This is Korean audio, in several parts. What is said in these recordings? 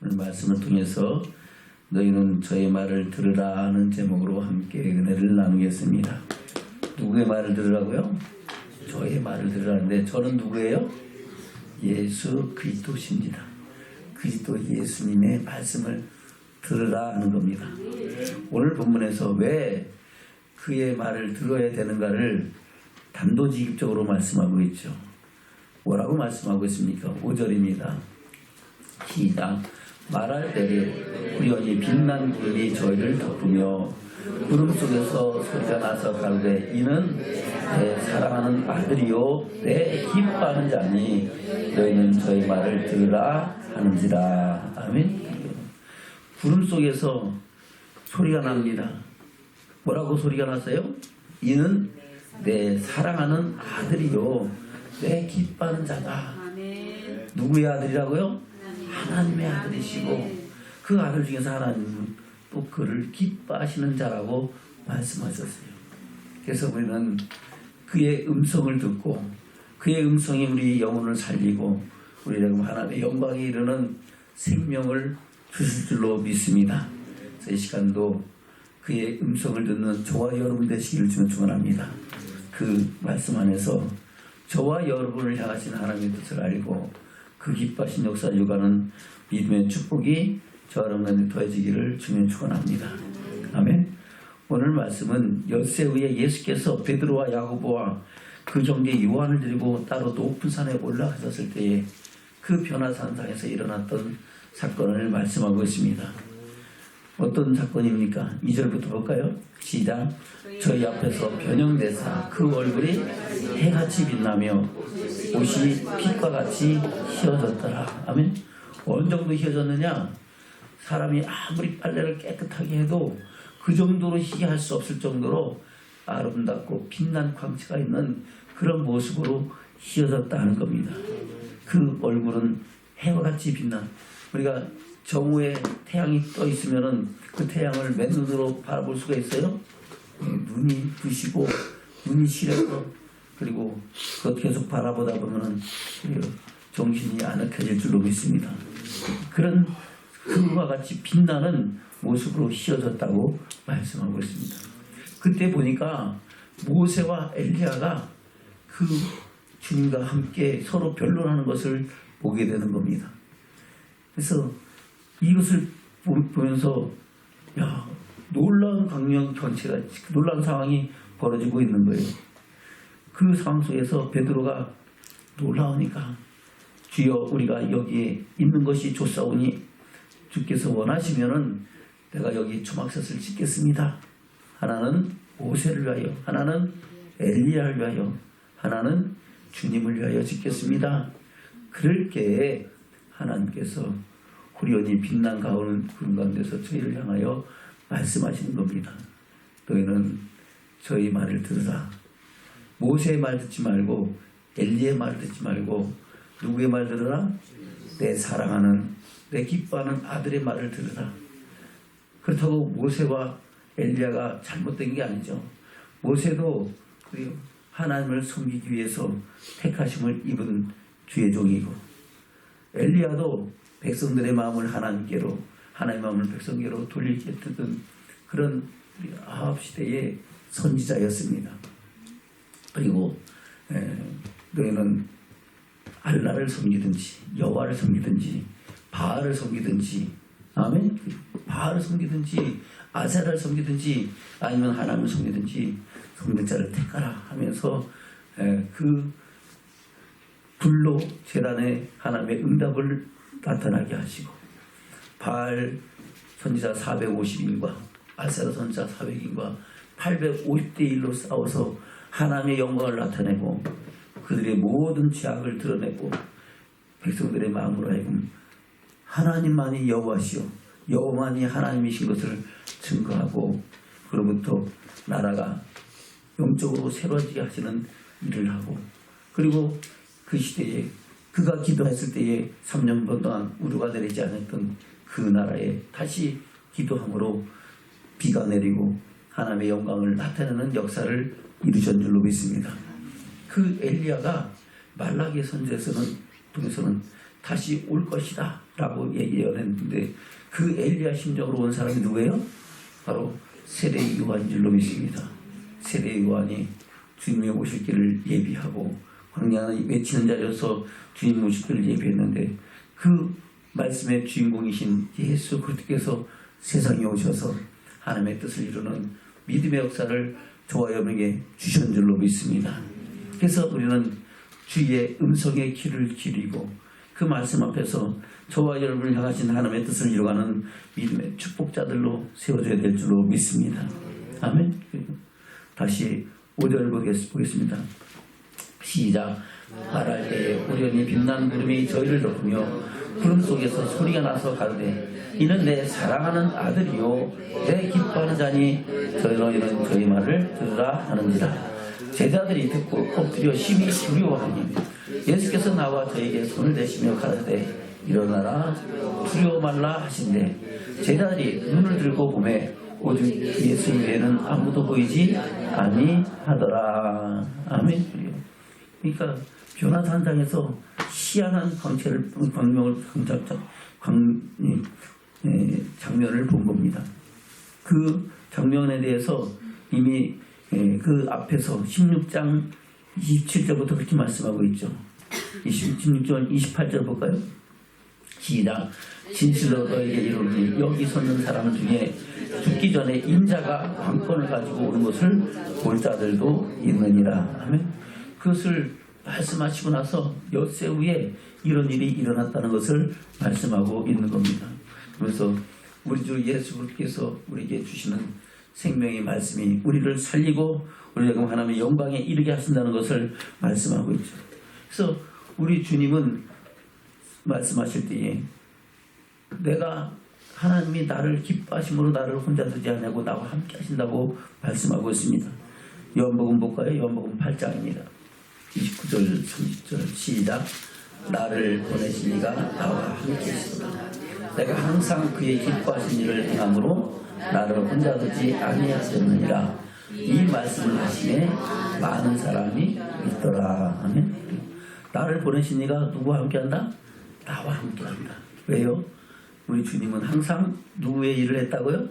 오늘 말씀을 통해서 너희는 저의 말을 들으라 하는 제목으로 함께 은혜를 나누겠습니다. 누구의 말을 들으라고요? 저의 말을 들으라는데 저는 누구예요? 예수 그리스도십니다. 그리스도 예수님의 말씀을 들으라 하는 겁니다. 오늘 본문에서 왜 그의 말을 들어야 되는가를 단도직입적으로 말씀하고 있죠. 뭐라고 말씀하고 있습니까? 5절입니다. 시작. 말할 때에 우연히 빛난 구름이 저희를 덮으며 구름 속에서 소리가 나서 가로되 이는 내 사랑하는 아들이요 내 기뻐하는 자니 너희는 저희 말을 들으라 하는지라. 아멘. 구름 속에서 소리가 납니다. 뭐라고 소리가 났어요? 이는 내 사랑하는 아들이요 내 기뻐하는 자다. 누구의 아들이라고요? 하나님의 아들이시고 그 아들 중에서 하나님은 또 그를 기뻐하시는 자라고 말씀하셨어요. 그래서 우리는 그의 음성을 듣고 그의 음성이 우리 영혼을 살리고 우리에게 하나님의 영광에 이르는 생명을 주실 줄로 믿습니다. 그래서 이 시간도 그의 음성을 듣는 저와 여러분 되시기를 주는 축원합니다. 그 말씀 안에서 저와 여러분을 향하신 하나님의 뜻을 알고 그 기뻐하신 역사를 요구하는 믿음의 축복이 저 여러분에게 더해지기를 주님 축원합니다. 아멘. 오늘 말씀은 엿새 후에 예수께서 베드로와 야고보와 그 정제 요한을 데리고 따로 높은 산에 올라가셨을 때에 그 변화산상에서 일어났던 사건을 말씀하고 있습니다. 어떤 사건입니까? 2절부터 볼까요? 시작. 저희 앞에서 변형되사 그 얼굴이 해같이 빛나며 옷이 빛과 같이 휘어졌더라. 아멘. 어느 정도 휘어졌느냐? 사람이 아무리 빨래를 깨끗하게 해도 그 정도로 희귀할 수 없을 정도로 아름답고 빛난 광채가 있는 그런 모습으로 휘어졌다 하는 겁니다. 그 얼굴은 해와 같이 빛난, 우리가 정오에 태양이 떠 있으면은 그 태양을 맨눈으로 바라볼 수가 있어요? 눈이 부시고 눈이 시려서 그리고 그것 계속 바라보다 보면은 정신이 아늑해질 줄로 믿습니다. 그런 그와 같이 빛나는 모습으로 휘어졌다고 말씀하고 있습니다. 그때 보니까 모세와 엘리야가 그 주님과 함께 서로 변론하는 것을 보게 되는 겁니다. 그래서 이것을 보면서 야, 놀라운 강력 전체가 놀라운 상황이 벌어지고 있는 거예요. 그 상황 속에서 베드로가 놀라우니까 주여 우리가 여기에 있는 것이 좋사오니 주께서 원하시면은 내가 여기 초막셋을 짓겠습니다. 하나는 모세를 위하여, 하나는 엘리야를 위하여, 하나는 주님을 위하여 짓겠습니다. 그럴 때에 하나님께서 후련히 빛난 가오는 구름 가운데서 저희를 향하여 말씀하시는 겁니다. 너희는 저희 말을 들으라. 모세의 말 듣지 말고 엘리의 말 듣지 말고 누구의 말 들으라? 내 사랑하는 내 기뻐하는 아들의 말을 들으라. 그렇다고 모세와 엘리야가 잘못된 게 아니죠. 모세도 하나님을 섬기기 위해서 택하심을 입은 주의 종이고 엘리야도 백성들의 마음을 하나님께로, 하나님의 마음을 백성께로 돌리게 뜨던 그런 아합 시대의 선지자였습니다. 그리고 너희는 알라를 섬기든지 여호와를 섬기든지 바알을 섬기든지, 아멘, 바알을 섬기든지 아세라를 섬기든지 아니면 하나님을 섬기든지 섬기는 자를 택하라 하면서 그 불로 제단에 하나님의 응답을 나타나게 하시고 바알 선지자 450인과 아세라 선지자 400인과 850대 1로 싸워서 하나님의 영광을 나타내고 그들의 모든 죄악을 드러내고 백성들의 마음으로 하여금 하나님만이 여호와시오 여호와만이 하나님이신 것을 증거하고 그로부터 나라가 영적으로 새로워지게 하시는 일을 하고 그리고 그 시대에 그가 기도했을 때에 3년 동안 우루가 내리지 않았던 그 나라에 다시 기도함으로 비가 내리고 하나님의 영광을 나타내는 역사를 이루신 줄로 믿습니다. 그 엘리야가 말라기 선지에서는 통해서는 다시 올 것이다 라고 예언했는데 그 엘리야 심정으로 온 사람이 누구예요? 바로 세례 요한인 줄로 믿습니다. 세례 요한이 주님의 오실 길을 예비하고 광야의 외치는 자리에서 주님 오실 길을 예비했는데 그 말씀의 주인공이신 예수 그리스도께서 세상에 오셔서 하나님의 뜻을 이루는 믿음의 역사를 저와 여러분에게 주신 줄로 믿습니다. 그래서 우리는 주의 음성의 귀를 기리고 그 말씀 앞에서 저와 여러분을 향하신 하나님의 뜻을 이루어가는 믿음의 축복자들로 세워져야 될 줄로 믿습니다. 아멘. 다시 5절 보겠습니다. 시작. 말할 때에 우연히 빛난 구름이 저희를 덮으며 구름 속에서 소리가 나서 가르되 이는 내 사랑하는 아들이요 내 기뻐하는 자니 너희는 저희 말을 들으라 하는지라. 제자들이 듣고 엎드려 심히 두려워하니 예수께서 나와 저에게 손을 대시며 가르되 일어나라 두려워 말라 하신대 제자들이 눈을 들고 보매 오직 예수 외에는 아무도 보이지 아니하더라. 아멘. 그러니까 변화사 현장에서 희한한 장면을 본 겁니다. 그 장면에 대해서 이미 그 앞에서 16장 27절부터 그렇게 말씀하고 있죠. 16절 28절 볼까요? 시작. 진실로 너에게 이르노니 여기 섰는 사람 중에 죽기 전에 인자가 왕권을 가지고 오는 것을 볼 자들도 있느니라. 아멘. 그것을 말씀하시고 나서 엿새 후에 이런 일이 일어났다는 것을 말씀하고 있는 겁니다. 그래서 우리 주 예수 그리스도께서 우리에게 주시는 생명의 말씀이 우리를 살리고 우리가 하나님의 영광에 이르게 하신다는 것을 말씀하고 있죠. 그래서 우리 주님은 말씀하실 때에 내가 하나님이 나를 기뻐하심으로 나를 혼자 두지 않냐고 나와 함께 하신다고 말씀하고 있습니다. 요한복음 볼까요? 요한복음 8장입니다. 29절 30절 시작. 나를 보내신 이가 나와 함께 계시도다. 내가 항상 그의 기뻐하신 일을 행함으로 나를 혼자 두지 아니하셨느니라. 이 말씀을 하시에 많은 사람이 있더라. 아멘. 나를 보내신 이가 누구와 함께한다? 나와 함께한다. 왜요? 우리 주님은 항상 누구의 일을 했다고요?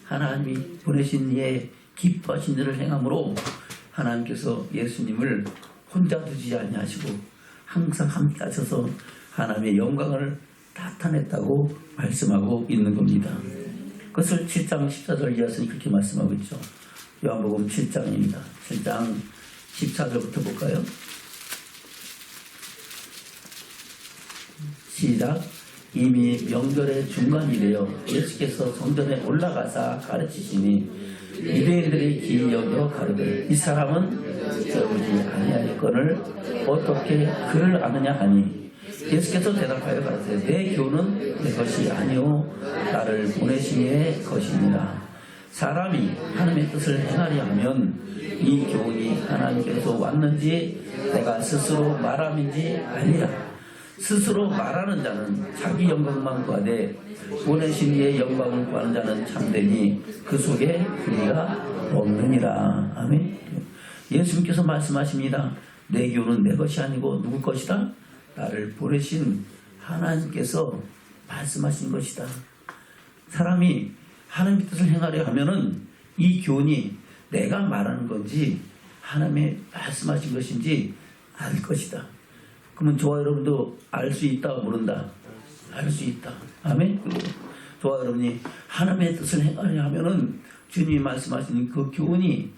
하나님이 보내신 이의 기뻐하신 일을 행함으로 하나님께서 예수님을 혼자 두지 아니하시고 항상 함께 하셔서 하나님의 영광을 나타냈다고 말씀하고 있는 겁니다. 그것을 7장 14절 이하서는 그렇게 말씀하고 있죠. 요한복음 7장입니다. 7장 14절부터 볼까요? 시작. 이미 명절의 중간이래요. 예수께서 성전에 올라가사 가르치시니 유대인들이 기이 여겨 가르되 이 사람은 배우지 아니하였거늘 어떻게 그를 아느냐 하니 예수께서 대답하여 가르치되 내 교훈은 내 것이 아니오 나를 보내신 이의 것이니라. 사람이 하나님의 뜻을 행하려 하면 이 교훈이 하나님께서 왔는지 내가 스스로 말함인지 아니라. 스스로 말하는 자는 자기 영광만 구하되 보내신 이의 영광을 구하는 자는 참되니 그 속에 불의가 없느니라. 아멘. 예수님께서 말씀하십니다. 내 교훈은 내 것이 아니고 누구 것이다? 나를 보내신 하나님께서 말씀하신 것이다. 사람이 하나님의 뜻을 행하려 하면은 이 교훈이 내가 말하는 건지 하나님의 말씀하신 것인지 알 것이다. 그러면 저와 여러분도 알 수 있다 모른다? 알 수 있다. 아멘. 저와 여러분이 하나님의 뜻을 행하려 하면은 주님이 말씀하시는 그 교훈이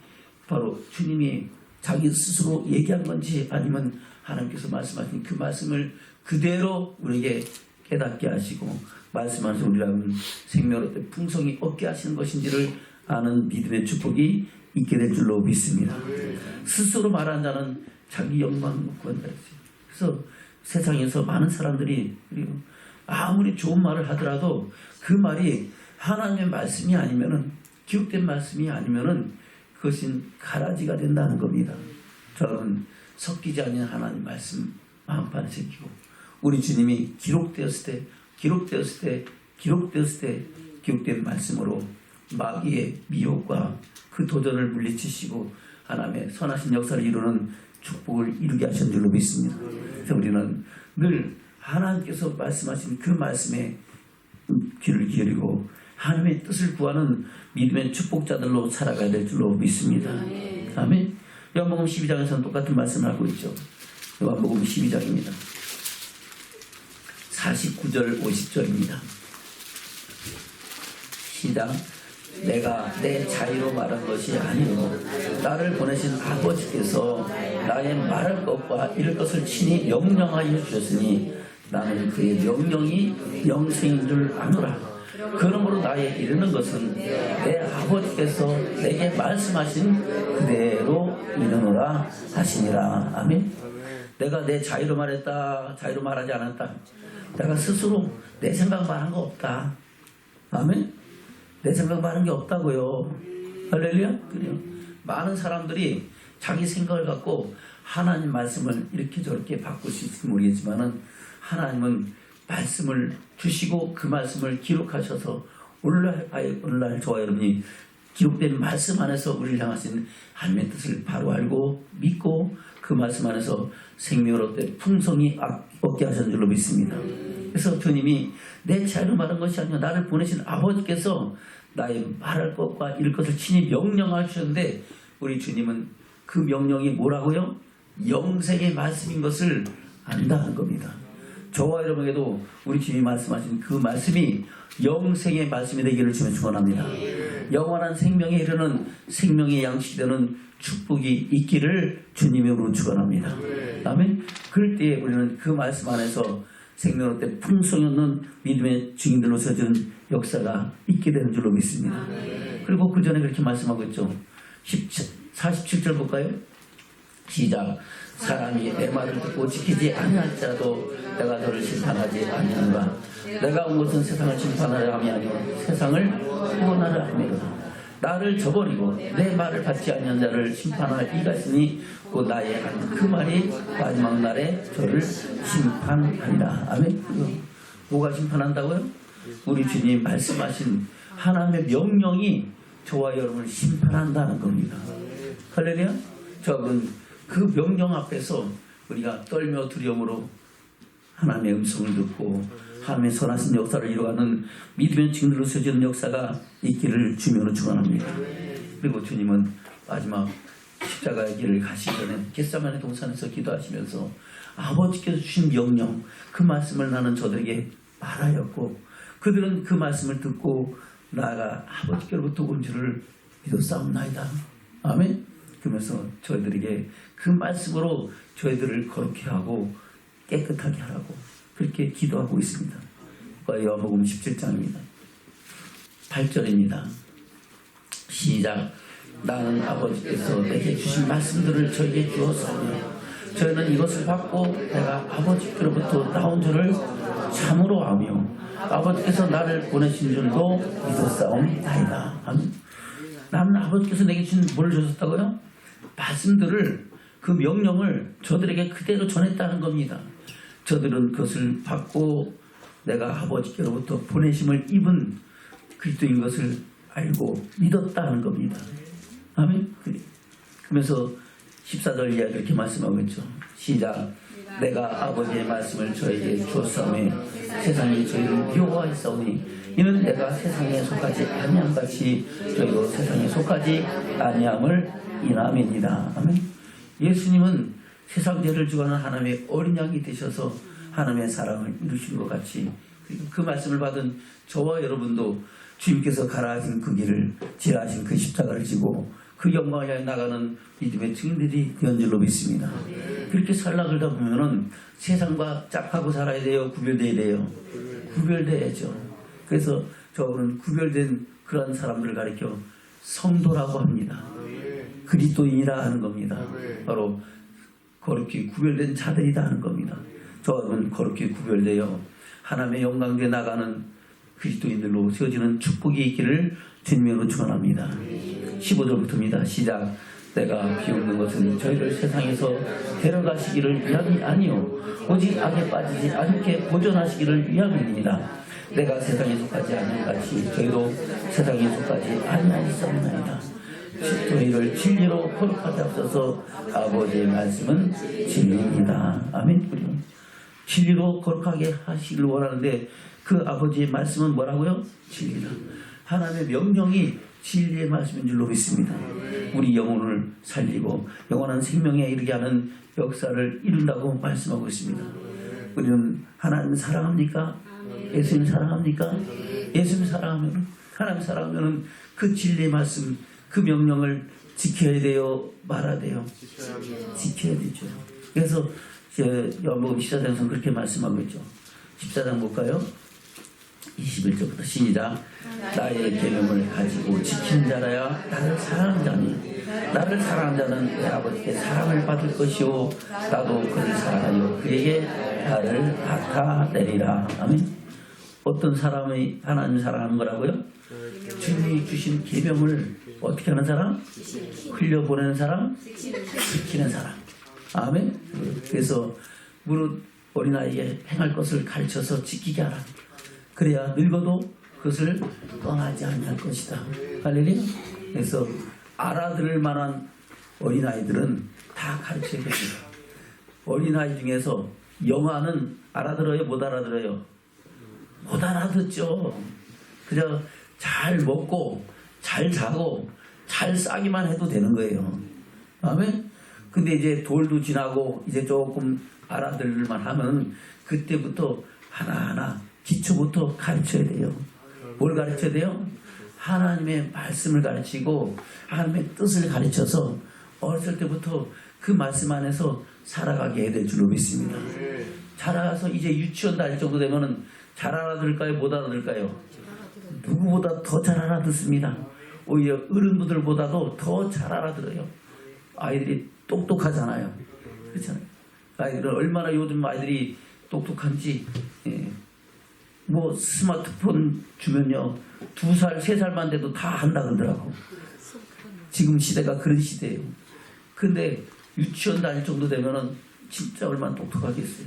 바로 주님이 자기 스스로 얘기한 건지 아니면 하나님께서 말씀하신 그 말씀을 그대로 우리에게 깨닫게 하시고 말씀하신 우리라는 생명으로 풍성이 얻게 하시는 것인지를 아는 믿음의 축복이 있게 될 줄로 믿습니다. 스스로 말한 자는 자기 영광을 못 구한다 했어요. 그래서 세상에서 많은 사람들이 아무리 좋은 말을 하더라도 그 말이 하나님의 말씀이 아니면은 기록된 말씀이 아니면은 그것은 가라지가 된다는 겁니다. 저는 섞이지 않는 하나님 말씀 마음판에 새기고 우리 주님이 기록되었을 때 기록된 말씀으로 마귀의 미혹과 그 도전을 물리치시고 하나님의 선하신 역사를 이루는 축복을 이루게 하신 줄로 믿습니다. 그래서 우리는 늘 하나님께서 말씀하신 그 말씀에 귀를 기울이고 하나님의 뜻을 구하는 믿음의 축복자들로 살아가야 될 줄로 믿습니다. 아멘. 요한복음 12장에서는 똑같은 말씀을 하고 있죠. 요한복음 12장입니다. 49절 50절입니다. 시작. 내가 내 자유로 말한 것이 아니요 나를 보내신 아버지께서 나의 말할 것과 이를 것을 친히 명령하여 주셨으니 나는 그의 명령이 영생인 줄 아노라. 그러므로 나에 이르는 것은 내 아버지께서 내게 말씀하신 그대로 이르노라 하시니라. 아멘. 내가 내 자유로 말했다, 자유로 말하지 않았다. 내가 스스로 내 생각 말한 거 없다. 아멘. 내 생각 말한 게 없다고요. 할렐루야. 그래요. 많은 사람들이 자기 생각을 갖고 하나님 말씀을 이렇게 저렇게 바꿀 수 있을지 모르겠지만은 하나님은 말씀을 주시고 그 말씀을 기록하셔서 오늘날 저와 여러분이 기록된 말씀 안에서 우리를 향하신 하나님의 뜻을 바로 알고 믿고 그 말씀 안에서 생명을 얻되 풍성히 얻게 하신 줄로 믿습니다. 그래서 주님이 내 자유로 말한 것이 아니라 나를 보내신 아버지께서 나의 말할 것과 이럴 것을 친히 명령하셨는데 우리 주님은 그 명령이 뭐라고요? 영생의 말씀인 것을 안다는 겁니다. 저와 여러분에게도 우리 주님이 말씀하신 그 말씀이 영생의 말씀이 되기를 주님 축원합니다. 영원한 생명에 이르는 생명의 양식이 되는 축복이 있기를 주님으로 축원합니다. 아멘. 그럴 때에 우리는 그 말씀 안에서 생명을 때 풍성이 없는 믿음의 증인들로 서지는 역사가 있게 되는 줄로 믿습니다. 그리고 그 전에 그렇게 말씀하고 있죠. 47절 볼까요? 시작. 사람이 내 말을 듣고 지키지 아니할지라도 내가 너를 심판하지 아니하노라. 내가 온 것은 세상을 심판하려 함이 아니오 세상을 구원하려 함이로다. 나를 저버리고 내 말을 받지 아니한 자를 심판할 이가 있으니 곧 나의 한 그 말이 마지막 날에 저를 심판하리라. 아멘. 뭐가 심판한다고요? 우리 주님 말씀하신 하나님의 명령이 저와 여러분을 심판한다는 겁니다. 할렐루야. 저는 그 명령 앞에서 우리가 떨며 두려움으로 하나님의 음성을 듣고 하나님의 선하신 역사를 이루어가는 믿음의 증거로 서지는 역사가 있기를 주님으로 축원합니다. 그리고 주님은 마지막 십자가의 길을 가시기 전에 겟세마네 동산에서 기도하시면서 아버지께서 주신 명령 그 말씀을 나는 저들에게 말하였고 그들은 그 말씀을 듣고 나아가 아버지께로부터 온 줄을 믿었사옵나이다. 아멘. 그러면서 저희들에게 그 말씀으로 저희들을 거룩히 하고 깨끗하게 하라고 그렇게 기도하고 있습니다. 요한복음 17장입니다. 8절입니다. 시작. 나는 아버지께서 내게 주신 말씀들을 저에게 주었으며 저희는 이것을 받고 내가 아버지께로부터 나온 줄을 참으로 아며 아버지께서 나를 보내신 줄도 믿었사옵나이다. 아멘. 나는 아버지께서 내게 주신 뭘 주셨다고요? 말씀들을 그 명령을 저들에게 그대로 전했다는 겁니다. 저들은 그것을 받고 내가 아버지께로부터 보내심을 입은 그리스도인 것을 알고 믿었다는 겁니다. 아멘. 그러면서 14절 이하 이렇게 말씀하고 있죠. 시작. 내가 아버지의 말씀을 저에게 주었사오니 세상이 저희를 미워하였사오니 이는 내가 세상에 속하지 아니함같이 저희도 세상에 속하지 아니함을 인함입니다. 아멘. 예수님은 세상 죄를 주관하는 하나님의 어린 양이 되셔서 하나님의 사랑을 이루신 것 같이 그 말씀을 받은 저와 여러분도 주님께서 가라 하신 그 길을 지하신 그 십자가를 지고 그 영광을 향해 나가는 믿음의 증인들이 되는 줄로 믿습니다. 그렇게 살다 그러다 보면은 세상과 짝하고 살아야 돼요? 구별돼야 돼요? 구별돼야죠. 그래서 저는 구별된 그런 사람들을 가리켜 성도라고 합니다. 그리스도인이라 하는 겁니다. 바로 거룩히 구별된 자들이다 하는 겁니다. 저는 거룩히 구별되어 하나님의 영광에 나가는 그리스도인들로 세워지는 축복이 있기를 주님으로 축원합니다. 15절부터입니다. 시작. 내가 비웃는 것은 저희를 세상에서 데려가시기를 위함이 아니요 오직 악에 빠지지 않게 보존하시기를 위함입니다. 내가 세상에 속하지 않은 같이 저희도 세상에 속하지 아니하였사옵나이다. 저희를 진리로 거룩하게 앞서서 아버지의 말씀은 진리입니다. 아멘. 진리로 거룩하게 하시길 원하는데 그 아버지의 말씀은 뭐라고요? 진리다. 하나님의 명령이 진리의 말씀인 줄로 믿습니다. 우리 영혼을 살리고 영원한 생명에 이르게 하는 역사를 이룬다고 말씀하고 있습니다. 우리는 하나님 사랑합니까? 예수님 사랑합니까? 예수님 사랑하면, 하나님 사랑하면 그 진리의 말씀, 그 명령을 지켜야 돼요? 말아야 돼요? 지켜야 되죠. 그래서 요한복음 14장에서 그렇게 말씀하고 있죠. 14장 볼까요? 21절부터 시작. 나의 계명을 가지고 지키는 자라야 나를 사랑하는 자니 나를 사랑하는 자는 내 아버지께 사랑을 받을 것이요 나도 그를 사랑하여 그에게 나를 나타내리라. 아멘. 어떤 사람이 하나님 사랑하는 거라고요? 주님이 주신 계명을 어떻게 하는 사람? 흘려보내는 사람? 지키는 사람. 아멘. 그래서 무릇 어린아이에게 행할 것을 가르쳐서 지키게 하라. 그래야 늙어도 그것을 떠나지 않을 것이다. 할렐루야. 그래서 알아들을 만한 어린아이들은 다 가르쳐야 됩니다. 어린아이 중에서 영아는 알아들어요? 못 알아들어요? 못 알아듣죠. 그냥 잘 먹고 잘 자고 잘 싸기만 해도 되는 거예요. 아멘. 근데 이제 돌도 지나고 이제 조금 알아들을만 하면 그때부터 하나하나 기초부터 가르쳐야 돼요. 뭘 가르쳐야 돼요? 하나님의 말씀을 가르치고 하나님의 뜻을 가르쳐서 어렸을 때부터 그 말씀 안에서 살아가게 해야 될 줄로 믿습니다. 자라서 이제 유치원 다닐 정도 되면은 잘 알아들을까요? 못 알아들을까요? 누구보다 더 잘 알아듣습니다. 오히려 어른들보다도 더 잘 알아들어요. 아이들이 똑똑하잖아요. 그렇잖아요. 아이들은 얼마나 요즘 아이들이 똑똑한지, 뭐 스마트폰 주면요 2살, 3살만 돼도 다 한다 그러더라고. 지금 시대가 그런 시대예요. 근데 유치원 다닐 정도 되면은 진짜 얼마나 똑똑하겠어요.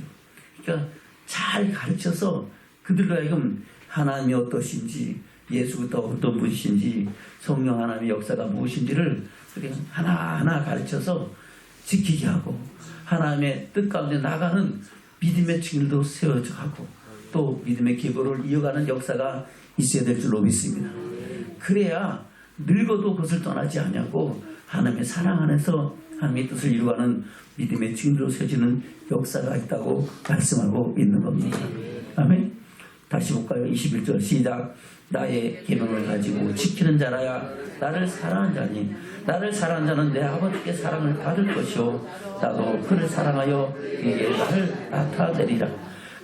그러니까 잘 가르쳐서 그들로 하여금 하나님이 어떠신지, 예수부터 어떤 분이신지, 성령 하나님의 역사가 무엇인지를 하나하나 가르쳐서 지키게 하고 하나님의 뜻 가운데 나가는 믿음의 증인도 세워가고 또 믿음의 기보를 이어가는 역사가 있어야 될 줄로 믿습니다. 그래야 늙어도 그것을 떠나지 않냐고 하나님의 사랑 안에서 하나님의 뜻을 이루어가는 믿음의 증인으로 세워지는 역사가 있다고 말씀하고 있는 겁니다. 아멘. 다시 볼까요? 21절 시작. 나의 계명을 가지고 지키는 자라야 나를 사랑하는 자니 나를 사랑하는 자는 내 아버지께 사랑을 받을 것이요 나도 그를 사랑하여 그에게 나를 나타내리라.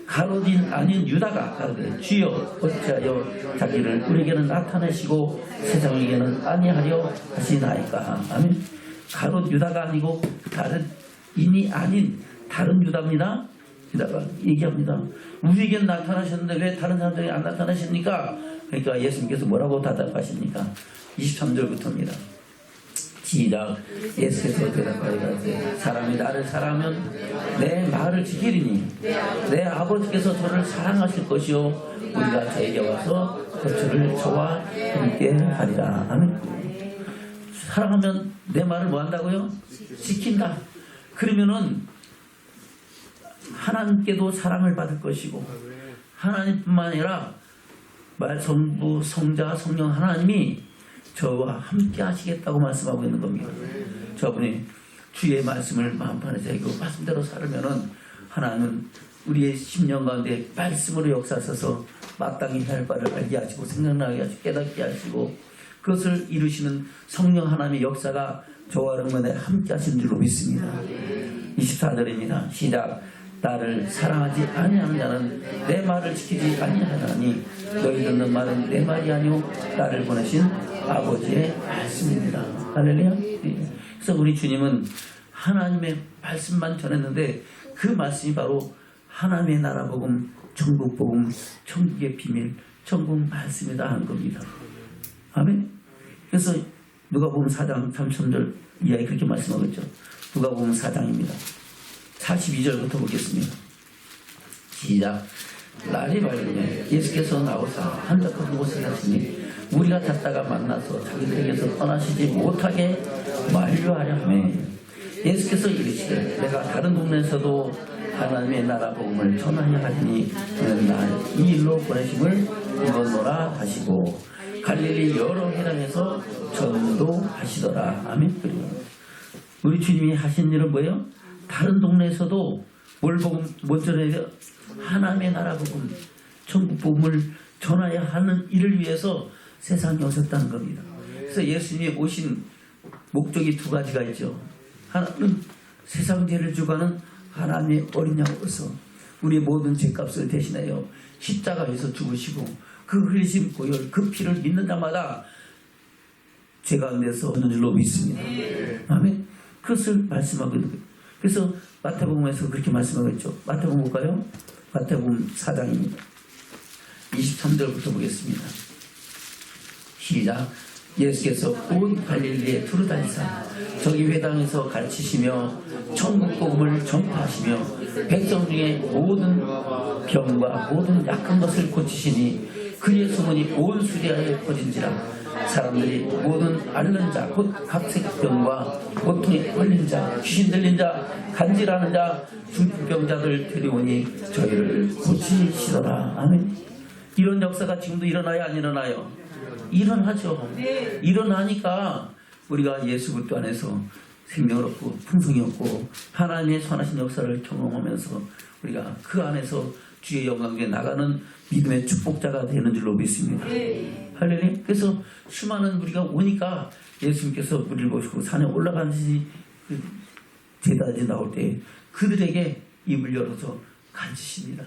가롯인 아닌 유다가 가로되 주여 어찌하여 자기를 우리에게는 나타내시고 세상에게는 아니하려 하시나이까. 아멘. 가롯 유다가 아니고 다른 인이 아닌 다른 유다입니다. 유다가 얘기합니다. 우리에게는 나타나셨는데 왜 다른 사람들이 안 나타나십니까? 그러니까 예수님께서 뭐라고 대답하십니까? 23절부터입니다. 시작. 예수께서 대답하여 사람이 나를 사랑하면 내 말을 지키리니 내 아버지께서 저를 사랑하실 것이요 우리가 저에게 와서 저를 저와 함께 하리라. 아멘. 사랑하면 내 말을 뭐 한다고요? 지킨다. 그러면은 하나님께도 사랑을 받을 것이고 하나님뿐만 아니라 성부, 성자, 성령 하나님이 저와 함께 하시겠다고 말씀하고 있는 겁니다. 저분이 주의 말씀을 마음판에 새기고 말씀대로 살으면은 하나님은 우리의 심령 가운데 말씀으로 역사하셔서 마땅히 할 바를 알게 하시고 생각나게 하시고 깨닫게 하시고 그것을 이루시는 성령 하나님의 역사가 저와 여러분에 함께 하시는 줄로 믿습니다. 24절입니다. 시작. 나를 사랑하지 아니하는 자는 내 말을 지키지 아니하나니 너희 듣는 말은 내 말이 아니오 나를 보내신 아버지의 말씀입니다. 할렐루야. 그래서 우리 주님은 하나님의 말씀만 전했는데 그 말씀이 바로 하나님의 나라 복음, 천국 복음, 천국의 비밀, 천국 말씀이다 하는 겁니다. 아멘. 그래서 누가복음 4장 33절 이하에 그렇게 말씀하고 있죠. 누가복음 4장입니다. 42절부터 보겠습니다. 시작. 날이 밝으면 예수께서 나오사 한적한 곳에 가시니 우리가 찾다가 만나서 자기들에게서 떠나시지 못하게 만류하려 하매 예수께서 이르시되 내가 다른 동네에서도 하나님의 나라 복음을 전하여 하시니 이는 날 이 일로 보내심을 이건노라 하시고 갈릴리 여러 회당에서 전도하시더라. 아멘. 우리 주님이 하신 일은 뭐예요? 다른 동네에서도 뭘 전해야 하나님의 나라 복음, 천국 복음을 전하여 하는 일을 위해서 세상에 오셨다는 겁니다. 그래서 예수님이 오신 목적이 두 가지가 있죠. 하나는 세상 죄를 주가는 하나님의 어린 양으로서 우리의 모든 죄값을 대신하여 십자가에서 죽으시고 그 흘리신 보혈 그 피를 믿는 자마다 죄가 내서 오는 줄로 믿습니다. 아멘. 그것을 말씀하고 있는 거예요. 그래서 마태복음에서 그렇게 말씀하고 있죠. 마태복음 볼까요? 마태복음 4장입니다. 23절부터 보겠습니다. 시작. 예수께서 온 갈릴리에 두루다니사 저기 회당에서 가르치시며 천국 복음을 전파하시며 백성 중에 모든 병과 모든 약한 것을 고치시니 그의 소문이 온 수리아에 퍼진지라. 사람들이 모든 앓는 자 곧 각색병과 고통에 걸린 자 귀신 들린 자 간질하는 자 중풍병자들 데려오니 저희를 고치시더라. 아멘. 이런 역사가 지금도 일어나요? 안 일어나요? 일어나죠. 일어나니까 우리가 예수 그리스도 안에서 생명을 얻고 풍성이 얻고 하나님의 선하신 역사를 경험하면서 우리가 그 안에서 주의 영광에 나가는 믿음의 축복자가 되는 줄로 믿습니다. 할렐루야. 그래서 수많은 우리가 오니까 예수님께서 우리를 보시고 산에 올라가는지 제단지 나올 때 그들에게 입을 열어서 가르치십니다.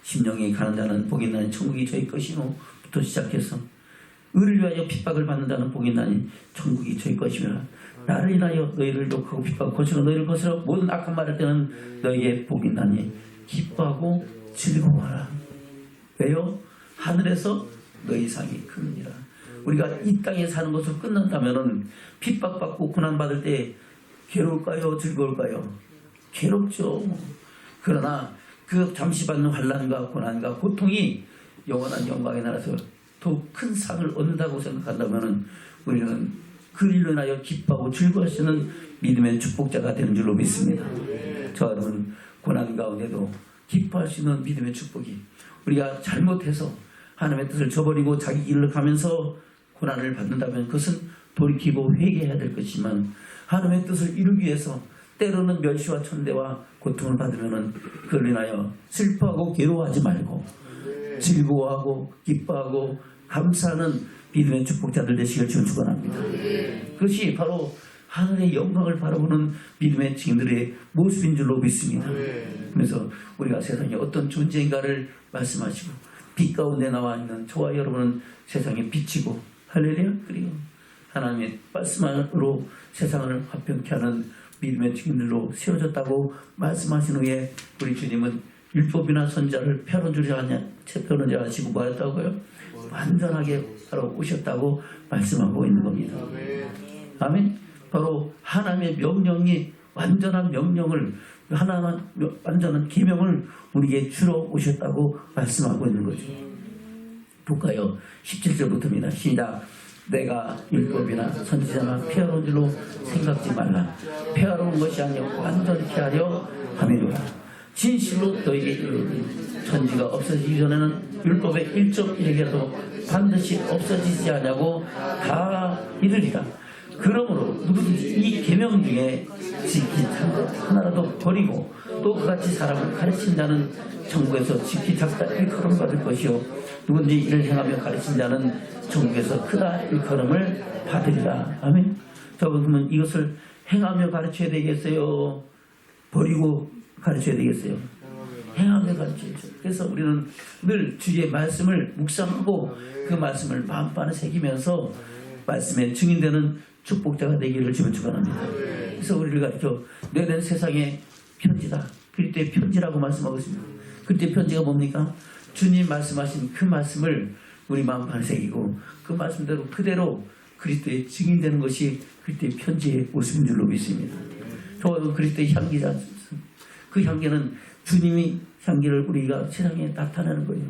심령이 가는 자는 복이 나니 천국이 저희 것이노부터 시작해서 의를 위하여 핍박을 받는 자는 복이 나니 천국이 저희 것이며 나를 인하여 너희를 욕하고 핍박하고 거스려 너희를 거스려 모든 악한 말할 때는 너희의 복이 나니 기뻐하고 즐거워하라. 왜요? 하늘에서 너희 상이 크느니라. 우리가 이 땅에 사는 것으로 끝난다면은 핍박받고 고난받을 때 괴로울까요? 즐거울까요? 괴롭죠. 그러나 그 잠시 받는 환난과 고난과 고통이 영원한 영광의 나라에서 더 큰 상을 얻는다고 생각한다면 우리는 그 일로 인하여 기뻐하고 즐거워할 수 있는 믿음의 축복자가 되는 줄로 믿습니다. 저 여러분 고난 가운데도 기뻐할 수 있는 믿음의 축복이 우리가 잘못해서 하나님의 뜻을 저버리고 자기 길을 가면서 고난을 받는다면 그것은 돌이키고 회개해야 될 것이지만 하나님의 뜻을 이루기 위해서 때로는 멸시와 천대와 고통을 받으면 그걸 인하여 슬퍼하고 괴로워하지 말고 즐거워하고 기뻐하고 감사하는 믿음의 축복자들 되시길 주님 축원합니다. 그것이 바로 하늘의 영광을 바라보는 믿음의 증인들의 모습인 줄로 믿습니다. 그래서 우리가 세상에 어떤 존재인가를 말씀하시고 빛 가운데 나와 있는 저와 여러분은 세상에 빛이고 할렐루야. 그리고 하나님의 말씀으로 세상을 화평케 하는 믿음의 증인들로 세워졌다고 말씀하신 후에 우리 주님은 율법이나 선자를 펴놓지 않으시고 뭐 했다고요? 완전하게 바로 오셨다고 말씀하고 있는 겁니다. 아멘. 바로 하나님의 명령이 완전한 명령을 하나만 완전한 계명을 우리에게 주러 오셨다고 말씀하고 있는 거죠. 볼까요? 17절부터입니다. 시작. 내가 율법이나 선지자나 폐하러 온 줄로 생각지 말라. 폐하러 온 것이 아니요 완전케 하려 함이로라. 진실로 너에게 이르노니 천지가 없어지기 전에는 율법의 1.1개라도 반드시 없어지지 않냐고 다 이르리라. 그러므로 누구든지 이 계명 중에 지키 하나라도 버리고 또 그같이 사람을 가르친 자는 천국에서 지키 작다 일컬음 받을 것이요 누구든지 이를 행하며 가르친 자는 천국에서 크다 일컬음을 받으리라. 아멘. 자, 그러면 이것을 행하며 가르쳐야 되겠어요? 버리고 가르쳐야 되겠어요? 행하며 가르쳐야죠. 그래서 우리는 늘 주의 말씀을 묵상하고 그 말씀을 마음판에 새기면서 말씀에 증인되는 축복자가 되기를 주님 축원합니다. 그래서 우리를 가르쳐 너는 세상의 편지다. 그리스도의 편지라고 말씀하고 있습니다. 그리스도의 편지가 뭡니까? 주님 말씀하신 그 말씀을 우리 마음판에 새기고 그 말씀대로 그대로 그리스도의 증인되는 것이 그리스도의 편지의 모습인 줄로 믿습니다. 저 그리스도의 향기자. 그 향기는 주님이 향기를 우리가 세상에 나타내는 거예요.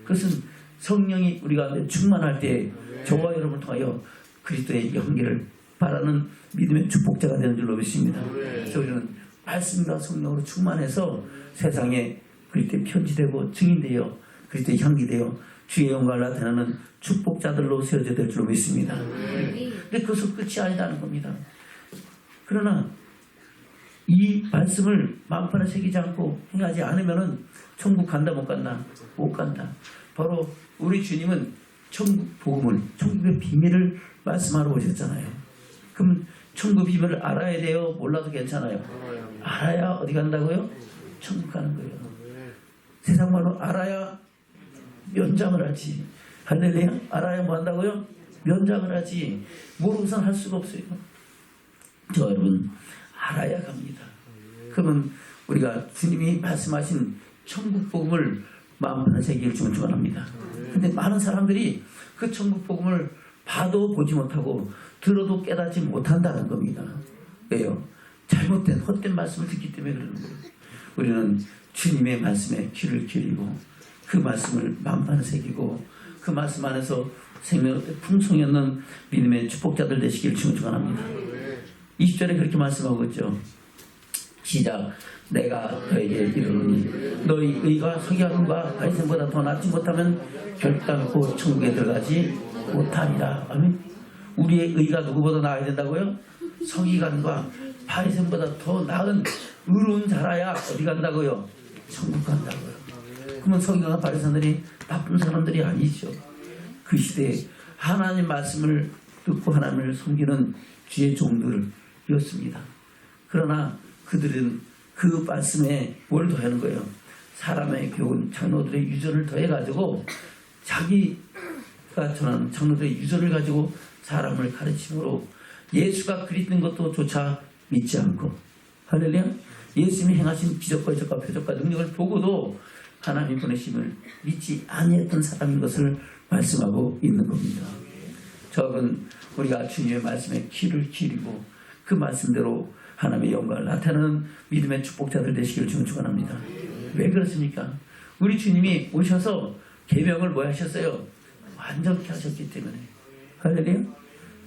그것은 성령이 우리가 충만할 때 저와 여러분을 통하여 그리스도의 향기를 바라는 믿음의 축복자가 되는 줄로 믿습니다. 그래서 우리는 말씀과 성령으로 충만해서 세상에 그리스도의 편지되고 증인되어 그리스도의 향기되어 주의 영광을 나타내는 축복자들로 세워져야 될 줄로 믿습니다. 근데 그것은 끝이 아니다는 겁니다. 그러나 이 말씀을 마음판에 새기지 않고 행하지 않으면은 천국 간다 못 간다? 못 간다. 바로 우리 주님은 천국 복음을, 천국의 비밀을 말씀하러 오셨잖아요. 그럼 천국 비밀을 알아야 돼요? 몰라도 괜찮아요? 알아야 어디 간다고요? 천국 가는 거예요. 세상 말로 알아야 면장을 하지. 할렐루야. 알아야 뭐 한다고요? 면장을 하지. 모르고선 할 수가 없어요. 저 여러분 알아야 갑니다. 그러면 우리가 주님이 말씀하신 천국 복음을 마음판에 새기길 주면 축원합니다. 근데 많은 사람들이 그 천국 복음을 봐도 보지 못하고 들어도 깨닫지 못한다는 겁니다. 왜요? 잘못된 헛된 말씀을 듣기 때문에 그러는 거예요. 우리는 주님의 말씀에 귀를 기울이고 그 말씀을 마음판에 새기고 그 말씀 안에서 생명 풍성이 없는 믿음의 축복자들 되시길 축원합니다. 20절에 그렇게 말씀하고 있죠. 시작. 내가 너에게 이르노니 너희 의가 서기관과 바리새인보다 더 낫지 못하면 결단코 천국에 들어가지 못하리라. 아멘. 우리의 의가 누구보다 나아야 된다고요? 서기관과 바리새인보다 더 나은 의로운 자라야 어디 간다고요? 천국 간다고요. 그러면 서기관과 바리새인들이 나쁜 사람들이 아니죠. 그 시대에 하나님 말씀을 듣고 하나님을 섬기는 주의 종들이었습니다. 그러나 그들은 그 말씀에 뭘 더하는 거예요? 사람의 교훈, 장로들의 유전을 더해가지고 자기가 전하는 장로들의 유전을 가지고 사람을 가르침으로 예수가 그리스도인 것도 조차 믿지 않고, 할렐루야. 예수님이 행하신 기적과 이적과 표적과 능력을 보고도 하나님 보내심을 믿지 아니했던 사람인 것을 말씀하고 있는 겁니다. 저건 우리가 주님의 말씀에 귀를 기울이고 그 말씀대로 하나님의 영광을 나타내는 믿음의 축복자들 되시길 축원합니다. 왜 그렇습니까? 우리 주님이 오셔서 계명을 뭐 하셨어요? 완전케 하셨기 때문에. 할렐루야.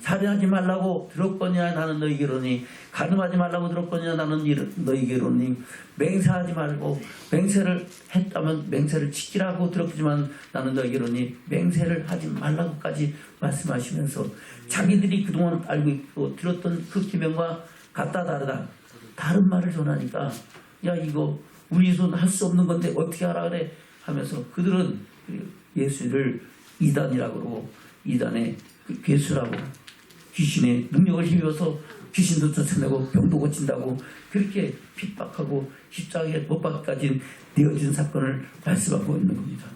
살인하지 말라고 들었거냐 나는 너희에게로니, 간음하지 말라고 들었거냐 나는 너희에게로니, 맹세하지 말고, 맹세를 했다면 맹세를 지키라고 들었지만 나는 너희에게로니 맹세를 하지 말라고까지 말씀하시면서 자기들이 그동안 알고 있고 들었던 그 계명과 같다 다르다 다른 말을 전하니까 야 이거 우리 손 할 수 없는 건데 어떻게 하라 그래 하면서 그들은 예수를 이단이라고 그러고 이단의 괴수라고 귀신의 능력을 힘입어서 귀신도 쫓아내고 병도 고친다고 그렇게 핍박하고 십자가에 못 박기까지 내어준 사건을 말씀하고 있는 겁니다.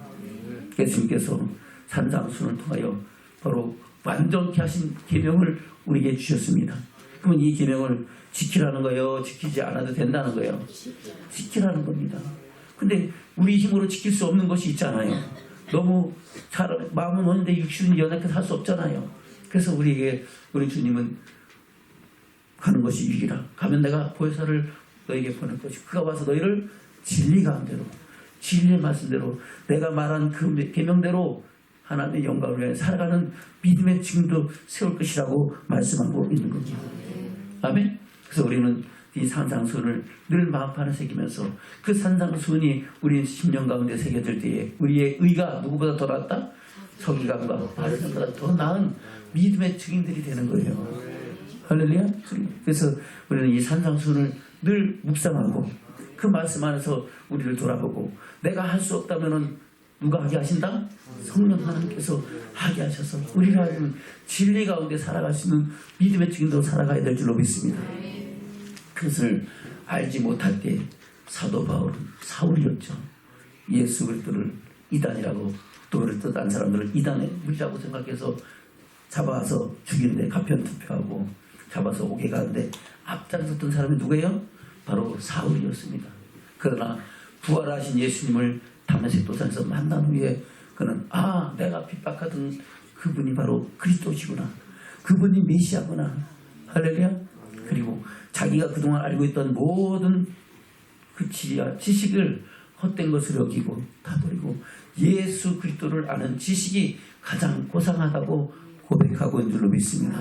예수님께서 산상수훈을 통하여 바로 완전케 하신 계명을 우리에게 주셨습니다. 그러면 이 계명을 지키라는 거예요? 지키지 않아도 된다는 거예요? 지키라는 겁니다. 근데 우리 힘으로 지킬 수 없는 것이 있잖아요. 너무 마음은 오는데 육신은 연약해서 할 수 없잖아요. 그래서 우리에게 우리 주님은 가는 것이 유기라. 가면 내가 보혜사를 너에게 보낼 것이고 그가 와서 너희를 진리 가운데로 진리의 말씀대로 내가 말한 그 계명대로 하나님의 영광을 위해 살아가는 믿음의 증도 세울 것이라고 말씀하고 있는 겁니다. 아멘. 그래서 우리는 이 산상수훈을 늘 마음판에 새기면서 그 산상수훈이 우리 심령 가운데 새겨질 때에 우리의 의가 누구보다 더 낫다? 서기관과 바리새인보다 더 나은 믿음의 증인들이 되는 거예요. 할렐루야. 그래서 우리는 이 산상수훈을 늘 묵상하고 그 말씀 안에서 우리를 돌아보고 내가 할 수 없다면은 누가 하게 하신다? 성령 하나님께서 하게 하셔서 우리가 하는 진리 가운데 살아갈 수 있는 믿음의 증인으로 살아가야 될 줄로 믿습니다. 그것을 알지 못할 때 사도 바울은 사울이었죠. 예수 그리스도를 이단이라고 또 그리스도 딴 사람들을 이단의 무리라고 생각해서 잡아서 죽이는데 가편투표하고 잡아서 오게 가는데 앞장섰던 사람이 누구예요? 바로 사울이었습니다. 그러나 부활하신 예수님을 다메섹 도상에서 만난 후에 그는 내가 핍박하던 그분이 바로 그리스도시구나. 그분이 메시아구나. 할렐루야. 그리고 자기가 그동안 알고 있던 모든 그 지식을 헛된 것을 여기고 다 버리고 예수 그리스도를 아는 지식이 가장 고상하다고 고백하고 있는 줄로 믿습니다.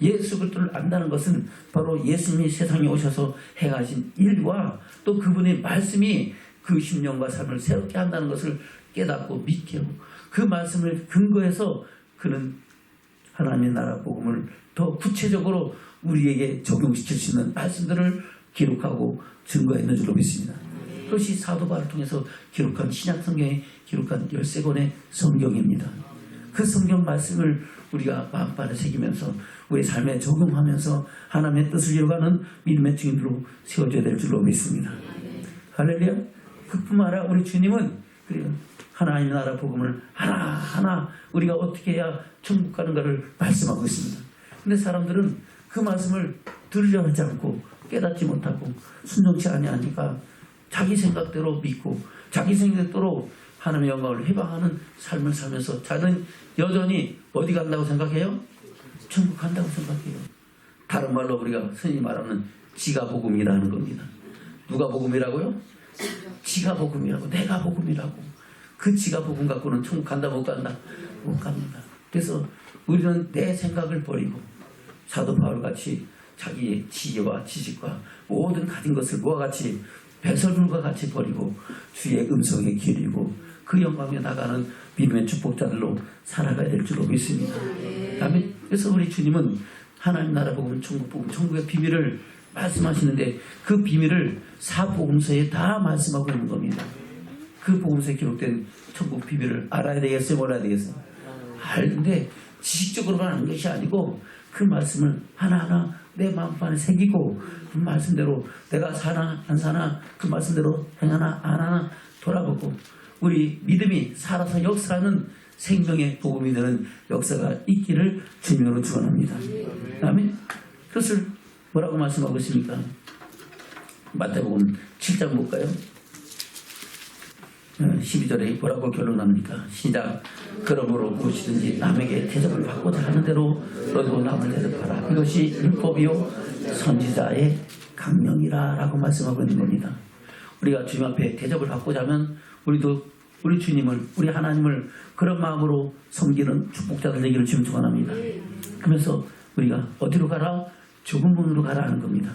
예수 그리스도를 안다는 것은 바로 예수님이 세상에 오셔서 행하신 일과 또 그분의 말씀이 그 심령과 삶을 새롭게 한다는 것을 깨닫고 믿게 하고 그 말씀을 근거해서 그는 하나님의 나라 복음을 더 구체적으로 우리에게 적용시킬 수 있는 말씀들을 기록하고 증거했는 줄로 믿습니다. 그것이 사도 바울을 통해서 기록한 신약 성경에 기록한 13권의 성경입니다. 그 성경 말씀을 우리가 마음판에 새기면서 우리 삶에 적용하면서 하나님의 뜻을 이루어가는 믿음의 증인으로 세워져야 될 줄로 믿습니다. 할렐루야. 그뿐만 아니라 우리 주님은 하나님의 나라 복음을 하나하나 우리가 어떻게 해야 천국 가는가를 말씀하고 있습니다. 근데 사람들은 그 말씀을 들으려 하지 않고 깨닫지 못하고 순종치 아니하니까 자기 생각대로 믿고 자기 생각대로 하나님의 영광을 회방하는 삶을 살면서 자는 여전히 어디 간다고 생각해요? 천국 간다고 생각해요. 다른 말로 우리가 선생님이 말하는 지가 복음이라는 겁니다. 누가 복음이라고요? 지가 복음이라고, 내가 복음이라고. 그 지가 복음 갖고는 천국 간다 못 간다? 못 갑니다. 그래서 우리는 내 생각을 버리고 사도 바울같이 자기의 지혜와 지식과 모든 가진 것을 모아같이 배설물과 같이 버리고 주의 음성에 기리고 그 영광에 나가는 믿음의 축복자들로 살아가야 될 줄로 믿습니다. 아멘. 그래서 우리 주님은 하나님 나라 복음, 천국 복음, 천국의 비밀을 말씀하시는데 그 비밀을 사복음서에 다 말씀하고 있는 겁니다. 그 복음서에 기록된 천국 비밀을 알아야 되겠어요? 몰라야 되겠어요? 알는데 지식적으로만 아는 것이 아니고 그 말씀을 하나하나 내 마음판에 새기고 그 말씀대로 내가 사나 안 사나 그 말씀대로 행하나 안 하나 돌아보고 우리 믿음이 살아서 역사하는 생명의 복음이 되는 역사가 있기를 주님으로 축원합니다. 아멘. 그것을 뭐라고 말씀하고 있습니까? 마태복음 7장 볼까요? 12절에 뭐라고 결론합니까? 시작. 그러므로 무엇이든지 남에게 대접을 받고자 하는 대로 너도 남을 대접하라. 이것이 율법이요 선지자의 강령이라 라고 말씀하고 있는 겁니다. 우리가 주님 앞에 대접을 받고자 하면 우리도 우리 주님을 우리 하나님을 그런 마음으로 섬기는 축복자들 되기를 주님 축원합니다. 그러면서 우리가 어디로 가라? 좁은 문으로 가라 하는 겁니다.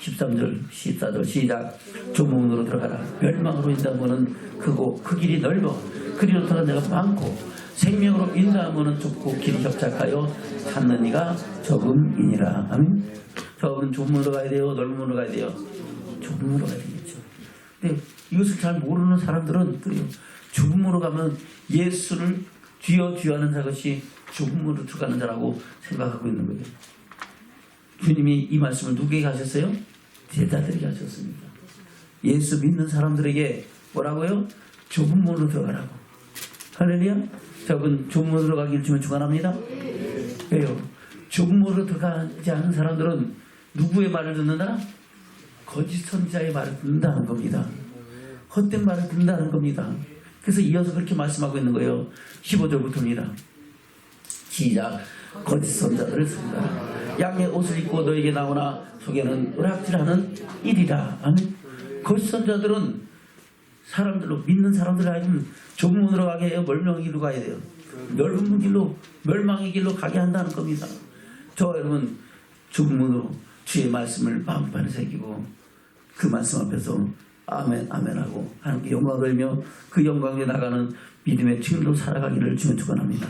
13절 14절 시작. 좁은 문으로 들어가라. 멸망으로 인도한 문은 크고 그 길이 넓어 그리로 들어간 데가 많고 생명으로 인도한 문은 좁고 길이 협착하여 찾는 이가 적음이니라. 아멘. 저분은 좁은 문으로 가야 돼요? 넓은 문으로 가야 돼요? 좁은 문으로 가야 되겠죠. 근데 이것을 잘 모르는 사람들은 그래요. 좁은 문으로 가면 예수를 주여 하는 자것이 좁은 문으로 들어가는 자라고 생각하고 있는 거예요. 주님이 이 말씀을 누구에게 하셨어요? 제자들에게 하셨습니다. 예수 믿는 사람들에게 뭐라고요? 좁은 문으로 들어가라고. 할렐루야. 저분 좁은 문으로 들어가길 주면 축원합니다. 왜요? 좁은 문으로 들어가지 않은 사람들은 누구의 말을 듣는다? 거짓 선지자의 말을 듣는다는 겁니다. 헛된 말을 듣는다는 겁니다. 그래서 이어서 그렇게 말씀하고 있는 거예요. 15절부터입니다. 시작. 거짓 선지자들을 쓴다. 양의 옷을 입고 너에게 나오나 속에는 으락질하는 일이라. 아멘. 거짓 선지자들은 사람들로 믿는 사람들 하여금 좁은 문으로 가게 해요? 멀명의 길로 가야 돼요? 넓은 길로 멸망의 길로 가게 한다는 겁니다. 저 여러분 좁은 문으로 주의 말씀을 마음판에 새기고 그 말씀 앞에서 아멘 아멘 하고 하나님께 영광을 돌리며 그 영광에 나가는 믿음의 증인으로 살아가기를 주면 축원합니다.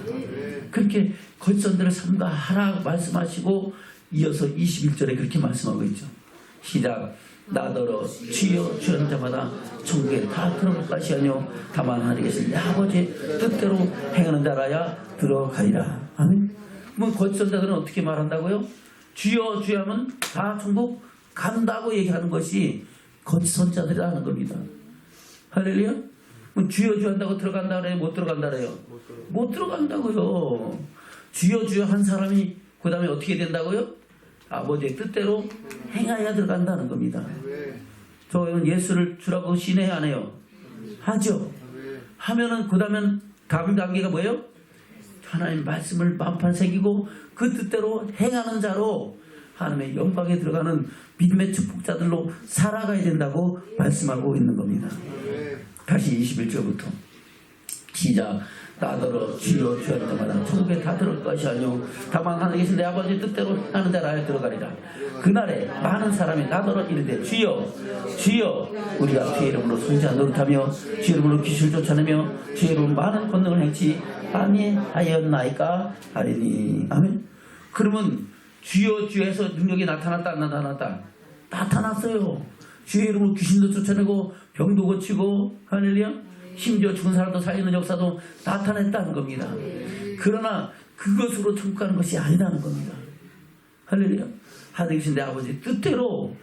그렇게 거짓선들을 삼가하라 말씀하시고 이어서 21절에 그렇게 말씀하고 있죠. 시작. 나더러 주여 주하는 자마다 천국에 다 들어갈 것이 아니요 다만 하늘에 계신 내 아버지의 뜻대로 행하는 자라야 들어가리라. 아멘. 뭐 거짓선자들은 어떻게 말한다고요? 주여 주여 하면 다 천국 간다고 얘기하는 것이 거짓선자들이라는 겁니다. 할렐루야. 주여 주여 한다고 들어간다 그래요? 못 들어간다 그래요? 못 들어간다고요. 주여 주여 한 사람이 그 다음에 어떻게 된다고요? 아버지의 뜻대로 행하여야 들어간다는 겁니다. 저는 예수를 주라고 신뢰 안 해요? 하죠. 하면은 그 다음엔 다음 단계가 뭐예요? 하나님 말씀을 마음판 새기고 그 뜻대로 행하는 자로 하나님의 영광에 들어가는 믿음의 축복자들로 살아가야 된다고 말씀하고 있는 겁니다. 다시 21절부터 시작. 나더러 주여 주여 하는 자마다 천국에 다 들어갈 것이 아니오 다만 하늘에 계신 내 아버지 뜻대로 하는 자라 들어가리라. 그날에 많은 사람이 나더러 이르되 주여 주여 우리가 주의 이름으로 선지자 노릇하며 주의 이름으로 귀신을 쫓아내며 주의 이름으로 많은 권능을 행치 아니하였나이까 하리니. 아멘. 그러면 주여 주여에서 능력이 나타났다 안 나타났다? 나타났어요. 주의 이름으로 귀신도 쫓아내고 병도 고치고 할렐루야. 심지어 죽은 사람도 살리는 역사도 나타냈다는 겁니다. 그러나 그것으로 천국 가는 것이 아니라는 겁니다. 할렐루야. 하늘에 계신 내 아버지 뜻대로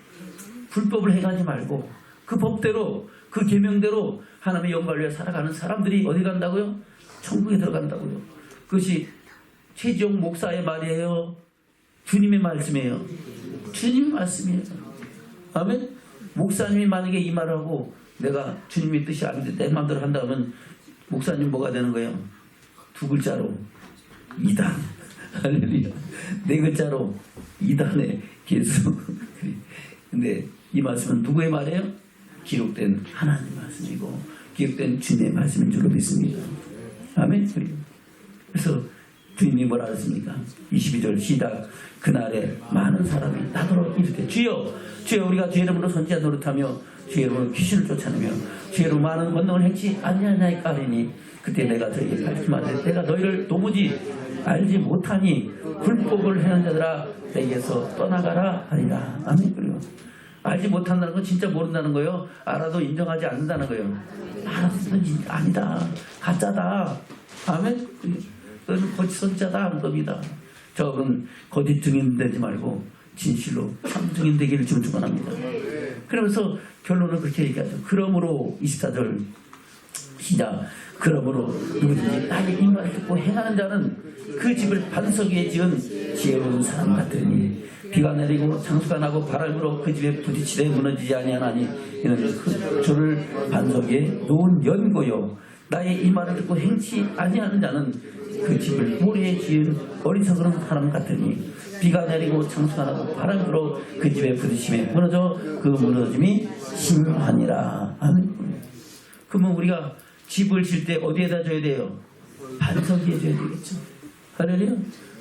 불법을 행하지 말고 그 법대로 그 계명대로 하나님의 영광을 위해 살아가는 사람들이 어디 간다고요? 천국에 들어간다고요. 그것이 최지용 목사의 말이에요? 주님의 말씀이에요? 주님의 말씀이에요. 아멘. 목사님이 만약에 이 말을 하고 내가 주님의 뜻이 아닌데 내 마음대로 한다면 목사님 뭐가 되는 거예요? 두 글자로 이단. 할렐루야. 네 글자로 이단의 개수. 근데 이 말씀은 누구의 말이에요? 기록된 하나님의 말씀이고 기록된 주님의 말씀인 줄로 믿습니다. 아멘. 그래서 주님이 뭐라 하셨습니까? 22절 시작. 그날에 많은 사람이 나더러 이르되 주여 주여 우리가 주의 이름으로 선지자 노릇하며 주의 이름으로 귀신을 쫓아내며 주의 이름으로 많은 권능을 행치 아니하나이까 하리니. 그때 내가 저에게 밝히마되 내가 너희를 도무지 알지 못하니 불법을 행한 자들아 내게서 떠나가라 하리라. 아멘. 그래요. 알지 못한다는 건 진짜 모른다는 거예요. 알아도 인정하지 않는다는 거예요. 알았으면 아니다. 가짜다. 아멘. 너는 거짓 선지자다 하는 겁니다. 저는 거짓 증인 되지 말고 진실로 참 증인 되기를 지금 축원합니다. 그러면서 결론은 그렇게 얘기하죠. 그러므로 24절 시작. 그러므로 누구든지 나의 이 말을 듣고 행하는 자는 그 집을 반석 위에 지은 지혜로운 사람 같으니 비가 내리고 장수가 나고 바람으로 그 집에 부딪히되 무너지지 아니하나니 이는 그 조를 반석 위에 놓은 연고요. 나의 이 말을 듣고 행치 아니하는 자는 그 집을 모래에 지은 어리석은 사람 같으니 비가 내리고 장수가 나고 바람이 불어 그 집에 부딪힘에 무너져 그 무너짐이 심하니라. 아멘. 그러면 우리가 집을 질 때 어디에다 줘야 돼요? 반석 위에 줘야 되겠죠. 할렐루야.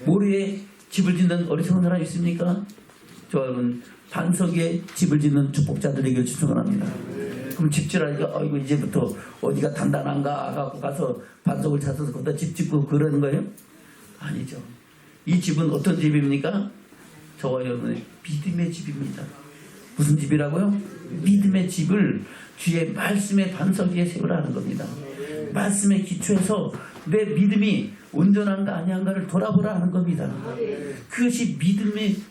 모래에 집을 짓는 어리석은 사람이 있습니까? 저는 반석 위에 집을 짓는 축복자들에게 추천합니다. 그럼 집질하니까 아이고 이제부터 어디가 단단한가 갖고 가서 반석을 찾아서 거기다 집 짓고 그러는 거예요? 아니죠. 이 집은 어떤 집입니까? 저와 여러분의 믿음의 집입니다. 무슨 집이라고요? 믿음의 집을 주의 말씀의 반석 위에 세우라는 겁니다. 말씀의 기초에서 내 믿음이 온전한가 아니한가를 돌아보라 하는 겁니다. 그것이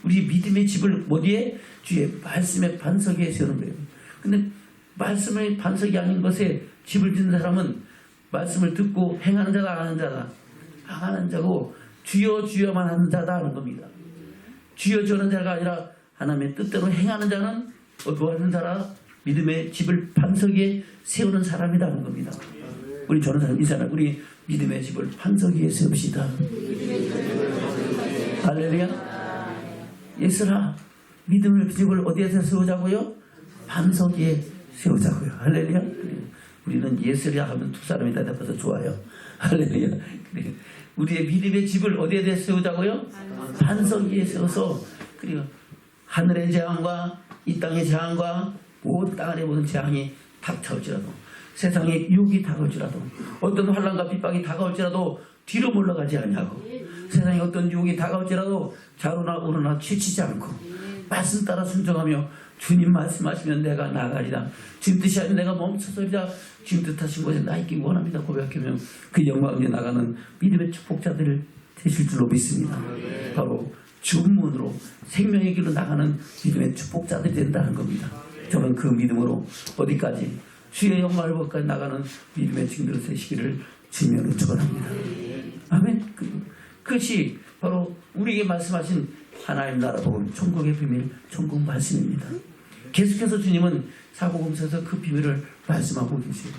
우리 믿음의 집을 어디에? 주의 말씀의 반석 위에 세우는 거예요. 근데 말씀의 반석이 아닌 것에 집을 짓는 사람은 말씀을 듣고 행하는 자다 안 하는 자다? 안 하는 자고 주여 주여만 하는 자다 하는 겁니다. 주여 주여 하는 자가 아니라 하나님의 뜻대로 행하는 자는 뭐 하는 자라? 믿음의 집을 반석 위에 세우는 사람이라는 겁니다. 우리 저런 사람 이 사람 우리 믿음의 집을 반석 위에 세웁시다. 할렐루야. 예수라 믿음의 집을 어디에서 세우자고요? 반석 위에 세우자고요. 할렐루야. 우리는 예수라 하면 두 사람이 다 잡아서 좋아요. 할렐루야. 우리의 믿음의 집을 어디에 대해 세우자고요? 반석 위에 세워서 그리고 하늘의 재앙과 이 땅의 재앙과 온 땅 안의 모든 재앙이 닥쳐올지라도 세상에 유혹이 다가올지라도 어떤 환난과 핍박이 다가올지라도 뒤로 물러가지 않냐고 세상에 어떤 유혹이 다가올지라도 좌로나 우로나 치치지 않고 말씀 따라 순종하며 주님 말씀하시면 내가 나가리라. 주님 뜻이 아니면 내가 멈춰서리라. 주님 뜻하신 곳에 나 있기 원합니다. 고백하면 그 영광에 나가는 믿음의 축복자들을 되실 줄로 믿습니다. 바로 주문으로 생명의 길로 나가는 믿음의 축복자들이 된다는 겁니다. 저는 그 믿음으로 어디까지 주의 영광을 보기까지 나가는 믿음의 증거를 되시기를 주님으로 축원합니다. 아멘. 그것이 바로 우리에게 말씀하신 하나님 나라 복음 천국의 비밀 천국 말씀입니다. 계속해서 주님은 사복음서에서 그 비밀을 말씀하고 계세요.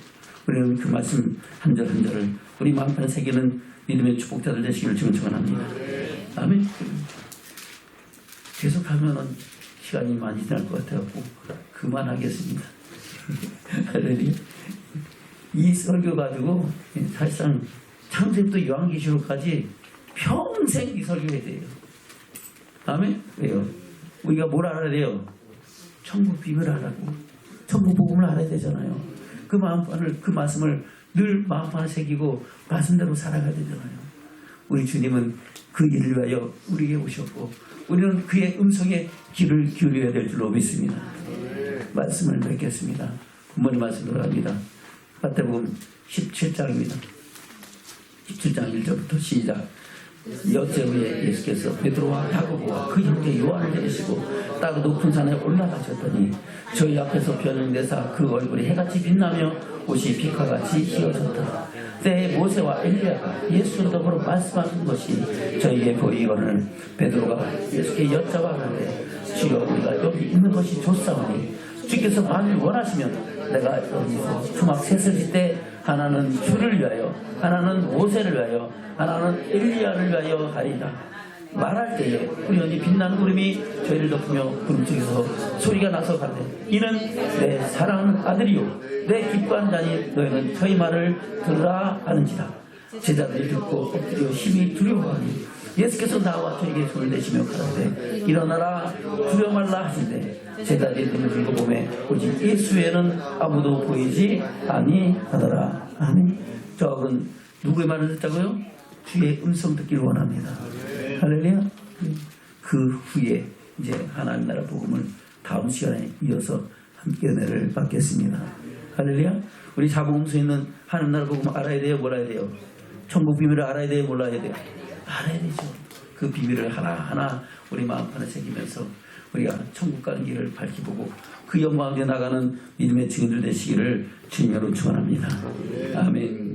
우리는 그 말씀 한 절 한 절을 우리 마음판에 새기는 믿음의 축복자들 되시기를 주님 축원합니다. 아멘. 계속하면은 시간이 많이 지날 것 같아갖고 그만하겠습니다. 할렐루야. 이 설교 가지고 사실상 창세부터 요한계시록까지 평생 이 설교해야 돼요. 아멘? 왜요? 우리가 뭘 알아야 돼요? 천국 비밀을 알아고 천국 복음을 알아야 되잖아요. 그 마음판을, 그 말씀을 늘 마음판에 새기고 말씀대로 살아가야 되잖아요. 우리 주님은 그 일을 위하여 우리에게 오셨고 우리는 그의 음성에 귀를 기울여야 될 줄로 믿습니다. 말씀을 맺겠습니다. 부모님 말씀 들어갑니다. 마태복음 17장입니다. 17장 1절부터 시작. 여제후에 예수께서 베드로와 야고보와 그 형제 요한을 데리시고 따로 높은 산에 올라가셨더니 저희 앞에서 변형되사 그 얼굴이 해같이 빛나며 옷이 빛과같이 휘어졌다. 때에 모세와 엘리야가 예수와 더불어 말씀하신 것이 저희에게 보이거늘 베드로가 예수께 여쭤가는데 주여 우리가 여기 있는 것이 좋사오니 주께서 만일 원하시면 내가 여기서 수막 셋을 짓때 하나는 주를 위하여 하나는 모세를 위하여 하나는 엘리야를 위하여 하리라. 말할 때에 우연히 빛나는 구름이 저희를 덮으며 구름 속에서 소리가 나서 가되 이는 내 사랑하는 아들이요 내 기뻐하는 자니 너희는 저희 말을 들으라 하는지라. 제자들이 듣고 엎드려 심히 두려워하니 예수께서 나와 저에게 손을 내시며 가라사대 일어나라 두려워 말라 하신대 제자들이 눈을 들고 보매 오직 예수 외에는 아무도 보이지 아니하더라. 아멘. 저는 누구의 말을 듣자고요? 주의 음성 듣기를 원합니다. 할렐루야. 그 후에 이제 하나님 나라 복음을 다음 시간에 이어서 함께 은혜를 받겠습니다. 할렐루야. 우리 자복음서에 있는 하나님 나라 복음을 알아야 돼요? 몰라야 돼요? 천국 비밀을 알아야 돼요? 몰라야 돼요? 알아야 되죠. 그 비밀을 하나하나 우리 마음판에 새기면서 우리가 천국 가는 길을 밝히보고 그 영광에 나가는 믿음의 증인들 되시기를 주님으로 축원합니다. 아멘.